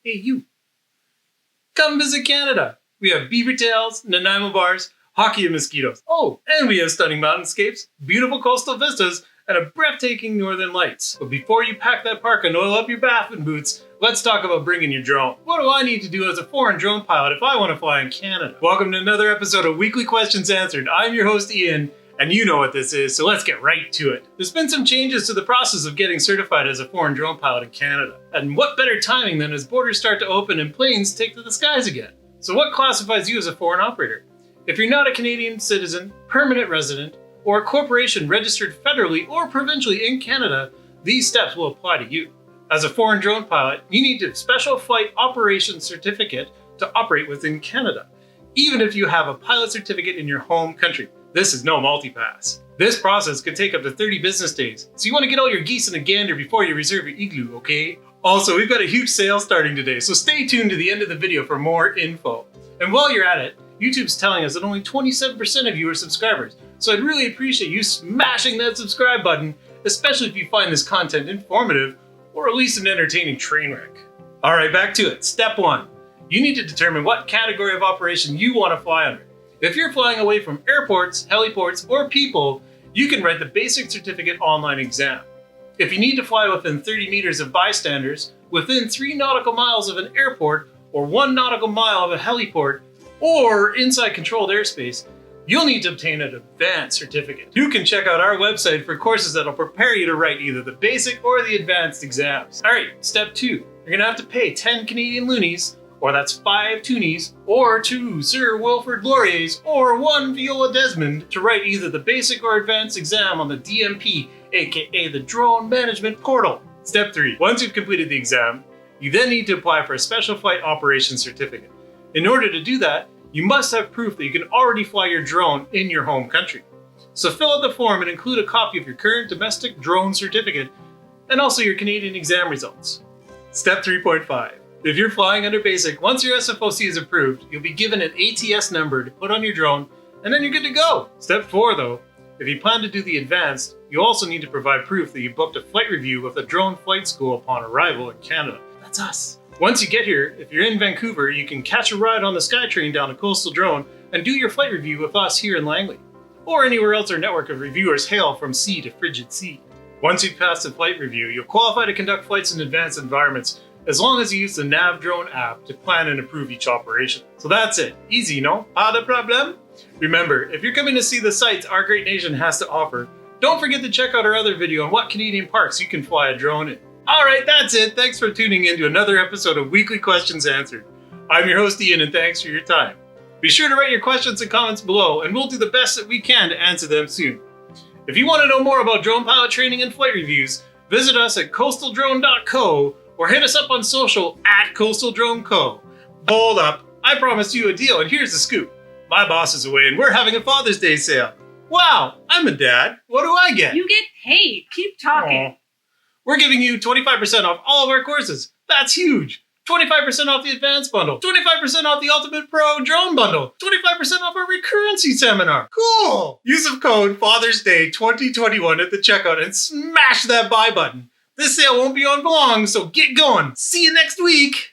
Hey, you. Come visit Canada. We have beaver tails, Nanaimo bars, hockey and mosquitoes. Oh, and we have stunning mountainscapes, beautiful coastal vistas, and a breathtaking northern lights. But before you pack that parka and oil up your bathing boots, let's talk about bringing your drone. What do I need to do as a foreign drone pilot if I want to fly in Canada? Welcome to another episode of Weekly Questions Answered. I'm your host Ian, and you know what this is, so let's get right to it. There's been some changes to the process of getting certified as a foreign drone pilot in Canada. And what better timing than as borders start to open and planes take to the skies again? So what classifies you as a foreign operator? If you're not a Canadian citizen, permanent resident, or a corporation registered federally or provincially in Canada, these steps will apply to you. As a foreign drone pilot, you need a special flight operations certificate to operate within Canada, even if you have a pilot certificate in your home country. This is no multipass. This process could take up to 30 business days, so you want to get all your geese in a gander before you reserve your igloo, okay? Also, we've got a huge sale starting today, so stay tuned to the end of the video for more info. And while you're at it, YouTube's telling us that only 27% of you are subscribers, so I'd really appreciate you smashing that subscribe button, especially if you find this content informative or at least an entertaining train wreck. Alright, back to it. Step 1. You need to determine what category of operation you want to fly under. If you're flying away from airports, heliports, or people, you can write the basic certificate online exam. If you need to fly within 30 meters of bystanders, within 3 nautical miles of an airport, or 1 nautical mile of a heliport, or inside controlled airspace, you'll need to obtain an advanced certificate. You can check out our website for courses that'll prepare you to write either the basic or the advanced exams. Alright, step 2. You're gonna have to pay 10 Canadian loonies, or that's 5 toonies, or 2 Sir Wilfrid Lauriers, or 1 Viola Desmond to write either the basic or advanced exam on the DMP, aka the Drone Management Portal. Step 3. Once you've completed the exam, you then need to apply for a Special Flight Operations Certificate. In order to do that, you must have proof that you can already fly your drone in your home country. So fill out the form and include a copy of your current domestic drone certificate and also your Canadian exam results. Step 3.5. If you're flying under basic, once your SFOC is approved, you'll be given an ATS number to put on your drone, and then you're good to go. Step 4 though, if you plan to do the advanced, you also need to provide proof that you booked a flight review with a drone flight school upon arrival in Canada. That's us. Once you get here, if you're in Vancouver, you can catch a ride on the SkyTrain down to Coastal Drone and do your flight review with us here in Langley, or anywhere else our network of reviewers hail from sea to frigid sea. Once you've passed the flight review, you'll qualify to conduct flights in advanced environments as long as you use the NavDrone app to plan and approve each operation. So that's it. Easy, no? Pas de problème? Remember, if you're coming to see the sights our great nation has to offer, don't forget to check out our other video on what Canadian parks you can fly a drone in. Alright, that's it. Thanks for tuning in to another episode of Weekly Questions Answered. I'm your host Ian, and thanks for your time. Be sure to write your questions and comments below, and we'll do the best that we can to answer them soon. If you want to know more about drone pilot training and flight reviews, visit us at coastaldrone.co or hit us up on social at coastaldroneco. Hold up, I promised you a deal, and here's the scoop. My boss is away and we're having a Father's Day sale. Wow, I'm a dad. What do I get? You get paid. Keep talking. Aww. We're giving you 25% off all of our courses. That's huge. 25% off the Advanced Bundle. 25% off the Ultimate Pro Drone Bundle. 25% off our Recurrency Seminar. Cool! Use of code Father's Day 2021 at the checkout and smash that buy button. This sale won't be on for long, so get going. See you next week.